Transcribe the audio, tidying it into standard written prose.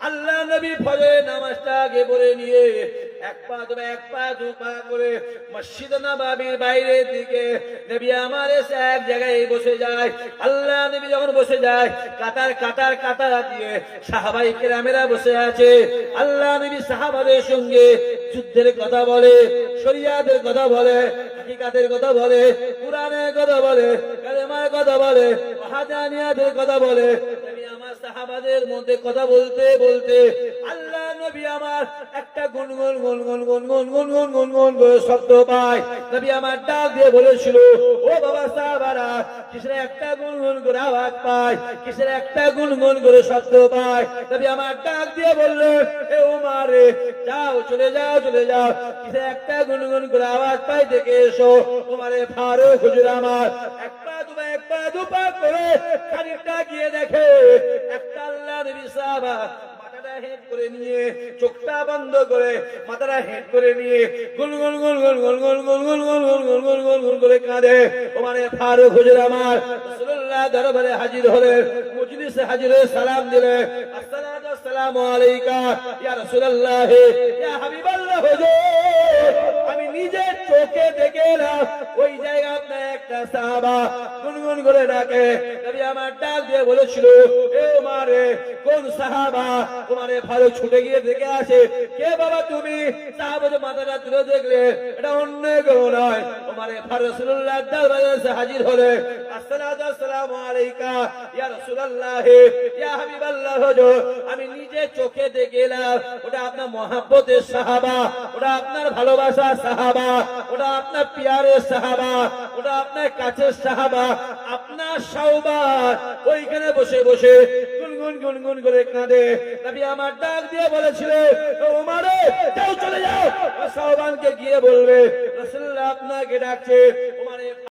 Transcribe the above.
আল্লাহ নবী ফজরের নামাজটাকে পড়ে নিয়ে এক পা দু পা করে মসজিদ নববীর বাইরের দিকে নবী আমার এসে এক জায়গায় বসে যায়। আল্লাহ নবী যখন বসে যায়, কাতার দিয়ে সাহাবায়ে কেরামেরা বসে আছে। আল্লাহ নবী সাহাবাদের সঙ্গে যুদ্ধের কথা বলে, শরিয়াতের কথা বলে, হাকিকাতের কথা বলে, কুরআনের কথা বলে, কালেমার কথা বলে, ওয়াহদানিয়াতের কথা বলে। নবী আমার সাহাবাদের মধ্যে কথা বলতে বলতে আল্লাহ নবী আমার একটা গুনগুন করে শব্দ পায়। নবী আমার ডাক দিয়ে বলেছিল, ও বাবা সাহাবারা, কিসের একটা গুনগুন করে আওয়াজ পায়, কিসের একটা গুনগুন করে শব্দ পায়। নবী আমার ডাক দিয়ে বললেন, এ ওমর যাও, চলে যাও, কিসের একটা গুনগুন করে আওয়াজ পাই দেখে এসো। ওমরে ফারুক হুজুর আমার এক পা দু পা করে খানিকটা গিয়ে দেখে একটা আল্লাহ নবী সাহাবা মাথাটা হেঁট করে নিয়ে, চোখটা বন্ধ করে মাথাটা হেঁট করে নিয়ে গুনগুন করে কাঁদে। ওমরে ফারুক হুজুর আমার রাসূলুল্লাহ দরবারে হাজির হলেন, মজলিসে হাজির হয়ে সালাম দিলেন, আসসালাতু আসসালামু আলাইকা ইয়া রাসূলুল্লাহ, ইয়া হাবিবাল্লাহ হুজুর। আমি নিজে চোখে দেখলাম ওই জায়গা আপনার একটা সাহাবা গুনগুন করে ডাকে। নবী আমার ডাক দিয়ে বলেছিল, এ ওমর, কোন সাহাবা? ওমরে ফারুক ছুটে গিয়ে দেখে আসে, কে বাবা তুমি? সাহাবা মাথাটা তুলে দেখলে এটা অন্য কেউ নয়, ওমরে ফারুক রাসূলুল্লাহ দরবারে এসে হাজির হলে, আসসালাতু আসসালামু আলাইকা ইয়া রাসূলুল্লাহ, ইয়া হাবিবাল্লাহ হুজুর। আমি নিজে চোখে দেখলাম ওটা আপনার মহব্বতের সাহাবা, ওটা আপনার ভালোবাসার সাহাবা, ওটা আপনার পিয়ারের সাহাবা, ওটা আপনার কাছের সাহাবা, আপনার সাওবান ওইখানে বসে বসে গুনগুন করে কাঁদে। নবী আমার ডাক দিয়ে বলেছিলেন, ওমর যাও, চলে যাও, সাওবানকে গিয়ে বলবে রাসূলুল্লাহ আপনাকে ডাকছে। ওমর